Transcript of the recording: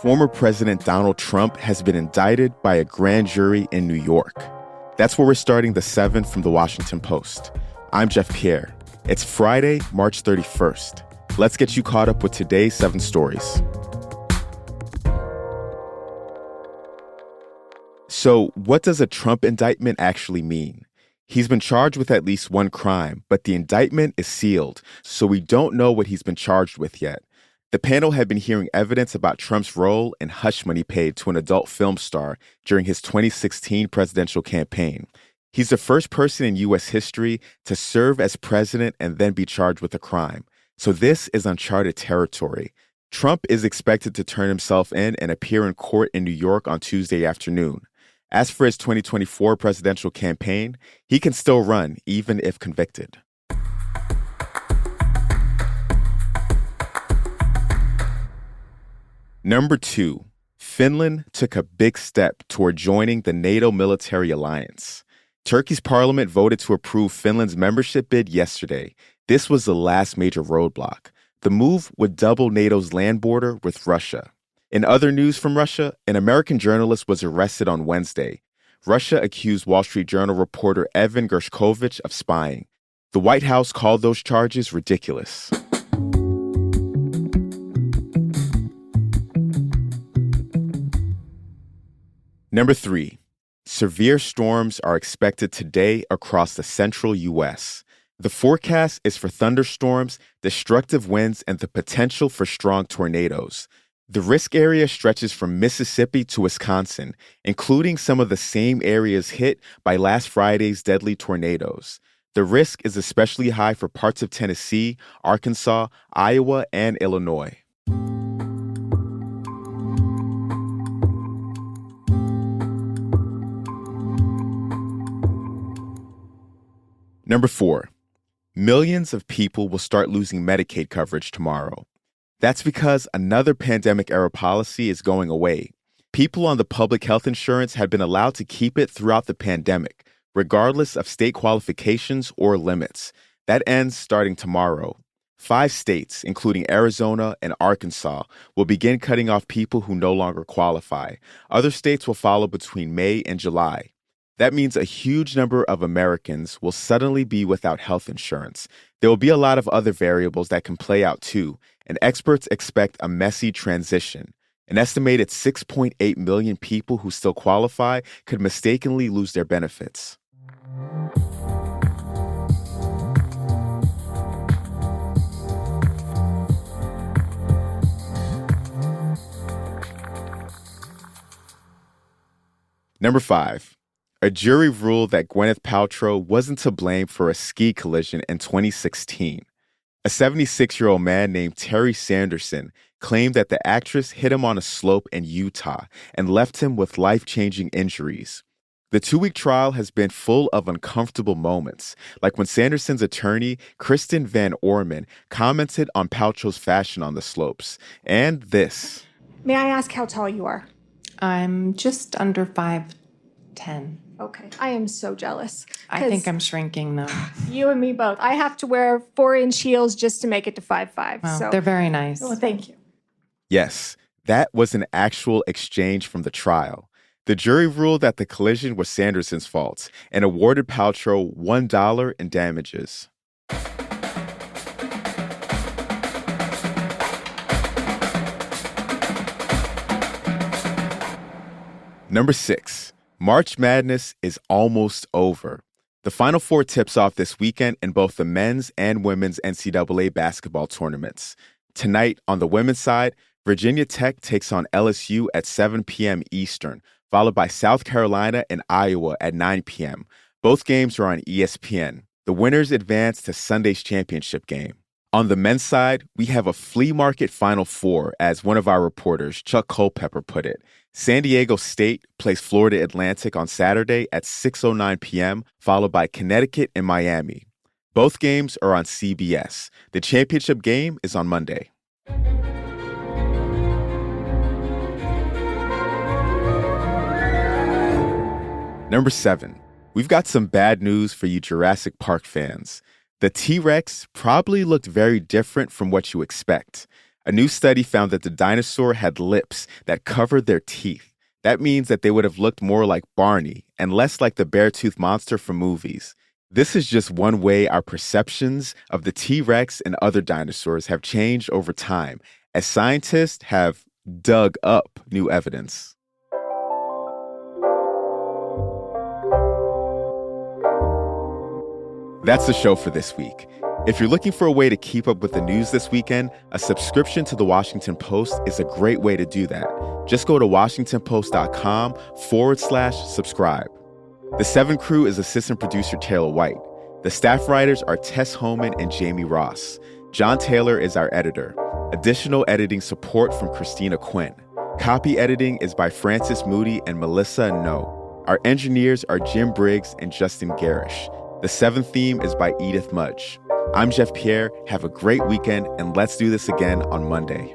Former President Donald Trump has been indicted by a grand jury in New York. That's where we're starting the 7 from the Washington Post. I'm Jeff Pierre. It's Friday, March 31st. Let's get you caught up with today's 7 stories. So, what does a Trump indictment actually mean? He's been charged with at least one crime, but the indictment is sealed, so we don't know what he's been charged with yet. The panel had been hearing evidence about Trump's role in hush money paid to an adult film star during his 2016 presidential campaign. He's the first person in U.S. history to serve as president and then be charged with a crime. So this is uncharted territory. Trump is expected to turn himself in and appear in court in New York on Tuesday afternoon. As for his 2024 presidential campaign, he can still run even if convicted. Number 2, Finland took a big step toward joining the NATO military alliance. Turkey's parliament voted to approve Finland's membership bid yesterday. This was the last major roadblock. The move would double NATO's land border with Russia. In other news from Russia, an American journalist was arrested on Wednesday. Russia accused Wall Street Journal reporter Evan Gershkovich of spying. The White House called those charges ridiculous. Number 3, severe storms are expected today across the central U.S. The forecast is for thunderstorms, destructive winds, and the potential for strong tornadoes. The risk area stretches from Mississippi to Wisconsin, including some of the same areas hit by last Friday's deadly tornadoes. The risk is especially high for parts of Tennessee, Arkansas, Iowa, and Illinois. Number 4, millions of people will start losing Medicaid coverage tomorrow. That's because another pandemic-era policy is going away. People on the public health insurance had been allowed to keep it throughout the pandemic, regardless of state qualifications or limits. That ends starting tomorrow. 5 states, including Arizona and Arkansas, will begin cutting off people who no longer qualify. Other states will follow between May and July. That means a huge number of Americans will suddenly be without health insurance. There will be a lot of other variables that can play out too, and experts expect a messy transition. An estimated 6.8 million people who still qualify could mistakenly lose their benefits. Number 5. A jury ruled that Gwyneth Paltrow wasn't to blame for a ski collision in 2016. A 76-year-old man named Terry Sanderson claimed that the actress hit him on a slope in Utah and left him with life-changing injuries. The 2-week trial has been full of uncomfortable moments, like when Sanderson's attorney, Kristen Van Orman, commented on Paltrow's fashion on the slopes. And this. May I ask how tall you are? I'm just under 5'10". Okay. I am so jealous. I think I'm shrinking, though. You and me both. I have to wear 4-inch heels just to make it to 5'5". Well, so they're very nice. Oh, thank you. Yes, that was an actual exchange from the trial. The jury ruled that the collision was Sanderson's fault and awarded Paltrow $1 in damages. Number 6. March Madness is almost over. The Final Four tips off this weekend in both the men's and women's NCAA basketball tournaments. Tonight, on the women's side, Virginia Tech takes on LSU at 7 p.m. Eastern, followed by South Carolina and Iowa at 9 p.m. Both games are on ESPN. The winners advance to Sunday's championship game. On the men's side, we have a flea market Final Four, as one of our reporters, Chuck Culpepper, put it. San Diego State plays Florida Atlantic on Saturday at 6:09 p.m., followed by Connecticut and Miami. Both games are on CBS. The championship game is on Monday. Number 7. We've got some bad news for you Jurassic Park fans. The T-Rex probably looked very different from what you expect. A new study found that the dinosaur had lips that covered their teeth. That means that they would have looked more like Barney and less like the bear-toothed monster from movies. This is just one way our perceptions of the T-Rex and other dinosaurs have changed over time, as scientists have dug up new evidence. That's the show for this week. If you're looking for a way to keep up with the news this weekend, a subscription to The Washington Post is a great way to do that. Just go to washingtonpost.com/subscribe. The Seven Crew is assistant producer Taylor White. The staff writers are Tess Homan and Jamie Ross. John Taylor is our editor. Additional editing support from Christina Quinn. Copy editing is by Francis Moody and Melissa No. Our engineers are Jim Briggs and Justin Garish. The seventh theme is by Edith Mudge. I'm Jeff Pierre. Have a great weekend, and let's do this again on Monday.